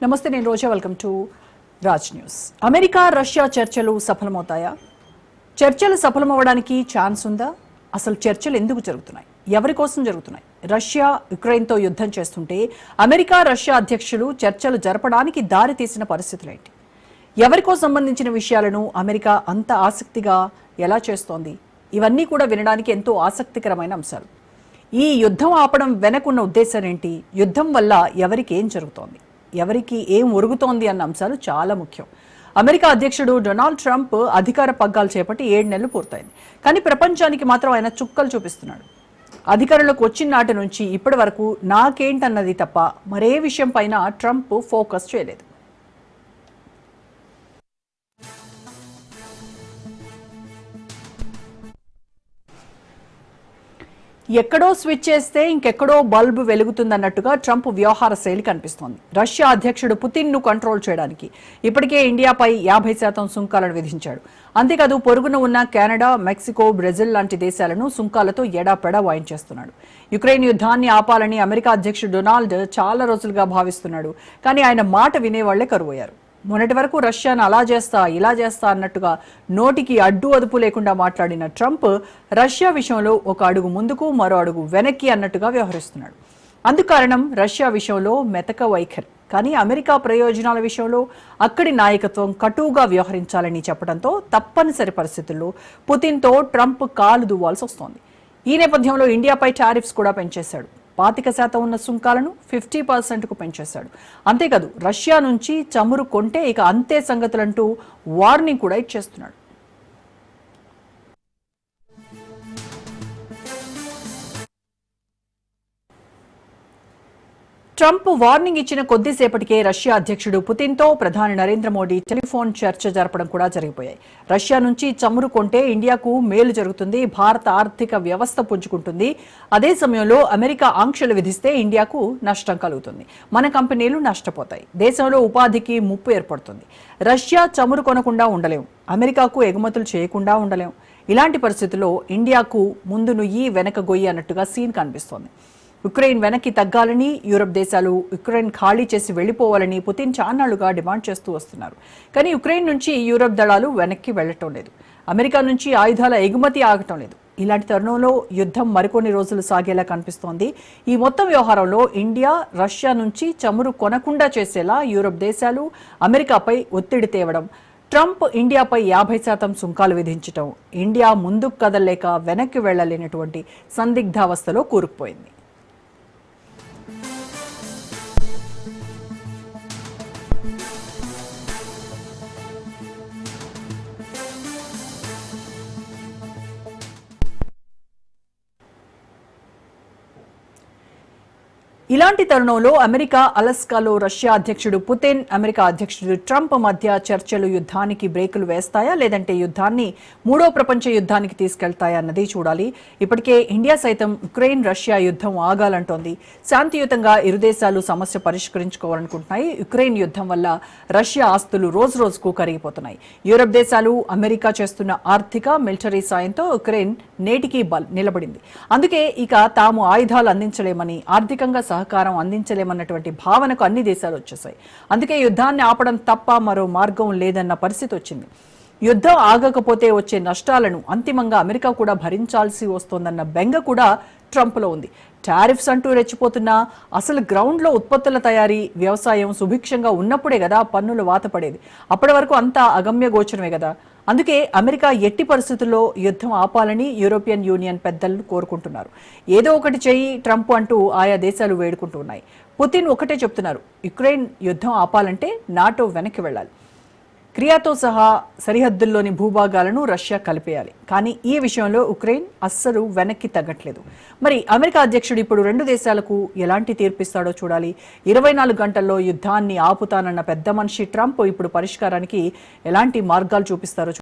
నమస్తే, నేను Roja. Welcome to Raj news. America Russia చర్చలు సఫలమవుతాయా? చర్చలు సఫలమవడానికి ఛాన్స్ ఉందా? అసలు చర్చలు ఎందుకు జరుగుతున్నాయి? ఎవరి కోసం జరుగుతున్నాయి? రష్యా యుక్రెయిన్తో యుద్ధం చేస్తుంటే అమెరికా రష్యా అధ్యక్షులు చర్చలు జరపడానికి దారి తీసిన పరిస్థితులేంటి? ఎవరికో సంబంధించిన విషయాలను అమెరికా అంత ఆసక్తిగా ఎలా చేస్తోంది? ఇవన్నీ కూడా వినడానికి ఎంతో ఆసక్తికరమైన అంశాలు. ఈ యుద్ధం ఆపడం వెనకున్న ఉద్దేశం ఏంటి? యుద్ధం వల్ల ఎవరికి ఏం జరుగుతోంది, ఎవరికి ఏం ఒరుగుతోంది అన్న అంశాలు చాలా ముఖ్యం. అమెరికా అధ్యక్షుడు డొనాల్డ్ ట్రంప్ అధికార పగ్గాలు చేపట్టి 7 నెలలు పూర్తయింది. కానీ ప్రపంచానికి మాత్రం ఆయన చుక్కలు చూపిస్తున్నాడు. అధికారంలోకి వచ్చిన నాటి నుంచి ఇప్పటి వరకు నాకేంటన్నది తప్ప మరే విషయం పైన ట్రంప్ ఫోకస్ చేయలేదు. ఎక్కడో స్విచ్ చేస్తే ఇంకెక్కడో బల్బ్ వెలుగుతుందన్నట్టుగా ట్రంప్ వ్యవహార శైలి కనిపిస్తోంది. రష్యా అధ్యక్షుడు పుతిన్ను కంట్రోల్ చేయడానికి ఇప్పటికే ఇండియాపై 50% సుంకాలను విధించాడు. అంతేకాదు పొరుగున ఉన్న కెనడా, మెక్సికో, బ్రెజిల్ లాంటి దేశాలను సుంకాలతో ఎడాపెడా వాయించేస్తున్నాడు. యుక్రెయిన్ యుద్ధాన్ని ఆపాలని అమెరికా అధ్యక్షుడు డొనాల్డ్ చాలా రోజులుగా భావిస్తున్నాడు. కానీ ఆయన మాట వినేవాళ్లే కరువయ్యారు. మొన్నటి వరకు రష్యాను అలా చేస్తా ఇలా చేస్తా అన్నట్టుగా నోటికి అడ్డు అదుపు లేకుండా మాట్లాడిన ట్రంప్ రష్యా విషయంలో ఒక అడుగు ముందుకు మరో అడుగు వెనక్కి అన్నట్టుగా వ్యవహరిస్తున్నాడు. అందుకారణం రష్యా విషయంలో మెతక వైఖరి. కానీ అమెరికా ప్రయోజనాల విషయంలో అక్కడి నాయకత్వం కటువుగా వ్యవహరించాలని చెప్పడంతో తప్పనిసరి పరిస్థితుల్లో పుతిన్తో ట్రంప్ కాలు దువ్వాల్సి వస్తోంది. ఈ నేపథ్యంలో ఇండియాపై టారిఫ్స్ కూడా పెంచేశాడు. 25% ఉన్న సుంకాలను 50%కు పెంచేశాడు. అంతేకాదు రష్యా నుంచి చమురు కొంటే ఇక అంతే సంగతులంటూ వార్నింగ్ కూడా ఇచ్చేస్తున్నాడు. ట్రంప్ వార్నింగ్ ఇచ్చిన కొద్దిసేపటికే రష్యా అధ్యక్షుడు పుతిన్తో ప్రధాని నరేంద్ర మోడీ టెలిఫోన్ చర్చ జరపడం కూడా జరిగిపోయాయి. రష్యా నుంచి చమురు కొంటే ఇండియాకు మేలు జరుగుతుంది, భారత ఆర్థిక వ్యవస్థ పుంజుకుంటుంది. అదే సమయంలో అమెరికా ఆంక్షలు విధిస్తే ఇండియాకు నష్టం కలుగుతుంది, మన కంపెనీలు నష్టపోతాయి, దేశంలో ఉపాధికి ముప్పు ఏర్పడుతుంది. రష్యా చమురు కొనకుండా ఉండలేం, అమెరికాకు ఎగుమతులు చేయకుండా ఉండలేం. ఇలాంటి పరిస్థితుల్లో ఇండియాకు ముందు నుయ్యి వెనక గొయ్యి అన్నట్టుగా సీన్ కనిపిస్తోంది. యుక్రెయిన్ వెనక్కి తగ్గాలని, యూరప్ దేశాలు యుక్రెయిన్ ఖాళీ చేసి వెళ్లిపోవాలని పుతిన్ చాన్నాళ్లుగా డిమాండ్ చేస్తూ వస్తున్నారు. కానీ యుక్రెయిన్ నుంచి యూరప్ దళాలు వెనక్కి వెళ్లటం లేదు, అమెరికా నుంచి ఆయుధాల ఎగుమతి ఆగటం లేదు. ఇలాంటి తరుణంలో యుద్ధం మరికొన్ని రోజులు సాగేలా కనిపిస్తోంది. ఈ మొత్తం వ్యవహారంలో ఇండియా రష్యా నుంచి చమురు కొనకుండా చేసేలా యూరప్ దేశాలు అమెరికాపై ఒత్తిడి తేవడం, ట్రంప్ ఇండియాపై 50% సుంకాలు విధించడం ఇండియా ముందుకు కదలలేక వెనక్కి వెళ్లలేనటువంటి సందిగ్ధావస్థలో కూరుకుపోయింది. ఇలాంటి తరుణంలో అమెరికా అలస్కాలో రష్యా అధ్యక్షుడు పుతిన్, అమెరికా అధ్యక్షుడు ట్రంప్ మధ్య చర్చలు యుద్ధానికి బ్రేకులు వేస్తాయా, లేదంటే యుద్ధాన్ని మూడో ప్రపంచ యుద్ధానికి తీసుకెళ్తాయా అన్నది చూడాలి. ఇప్పటికే ఇండియా సైతం యుక్రెయిన్ రష్యా యుద్ధం ఆగాలంటోంది. శాంతియుతంగా ఇరు దేశాలు సమస్య పరిష్కరించుకోవాలనుకుంటున్నాయి. యుక్రెయిన్ యుద్ధం వల్ల రష్యా ఆస్తులు రోజు రోజుకు కరిగిపోతున్నాయి. యూరప్ దేశాలు అమెరికా చేస్తున్న ఆర్థిక, మిలిటరీ సాయంతో యుక్రెయిన్ నేటికి నిలబడింది. అందుకే ఇక తాము ఆయుధాలు అందించలేమని, ఆర్థికంగా సహకారం అందించలేమన్నటువంటి భావనకు అన్ని దేశాలు వచ్చేసాయి. అందుకే యుద్ధాన్ని ఆపడం తప్ప మరో మార్గం లేదన్న పరిస్థితి వచ్చింది. యుద్ధం ఆగకపోతే వచ్చే నష్టాలను అంతిమంగా అమెరికా కూడా భరించాల్సి వస్తోందన్న బెంగ కూడా ట్రంప్లో ఉంది. టారిఫ్స్ అంటూ రెచ్చిపోతున్నా అసలు గ్రౌండ్లో ఉత్పత్తుల తయారీ, వ్యవసాయం సుభిక్షంగా ఉన్నప్పుడే కదా పన్నులు వాతపడేది. అప్పటి వరకు అంతా అగమ్య గోచరమే కదా. అందుకే అమెరికా ఎట్టి పరిస్థితుల్లో యుద్ధం ఆపాలని యూరోపియన్ యూనియన్ పెద్దలు కోరుకుంటున్నారు. ఏదో ఒకటి చెయ్యి ట్రంప్ అంటూ ఆయా దేశాలు వేడుకుంటున్నాయి. పుతిన్ ఒకటే చెప్తున్నారు, యుక్రెయిన్ యుద్ధం ఆపాలంటే నాటో వెనక్కి వెళ్లాలి, క్రియాతో సహా సరిహద్దుల్లోని భూభాగాలను రష్యా కలిపేయాలి. కానీ ఈ విషయంలో ఉక్రెయిన్ అస్సలు వెనక్కి తగ్గట్లేదు. మరి అమెరికా అధ్యక్షుడు ఇప్పుడు రెండు దేశాలకు ఎలాంటి తీర్పిస్తాడో చూడాలి. 24 గంటల్లో యుద్ధాన్ని ఆపుతానన్న పెద్ద మనిషి ట్రంప్ ఇప్పుడు పరిష్కారానికి ఎలాంటి మార్గాలు చూపిస్తారో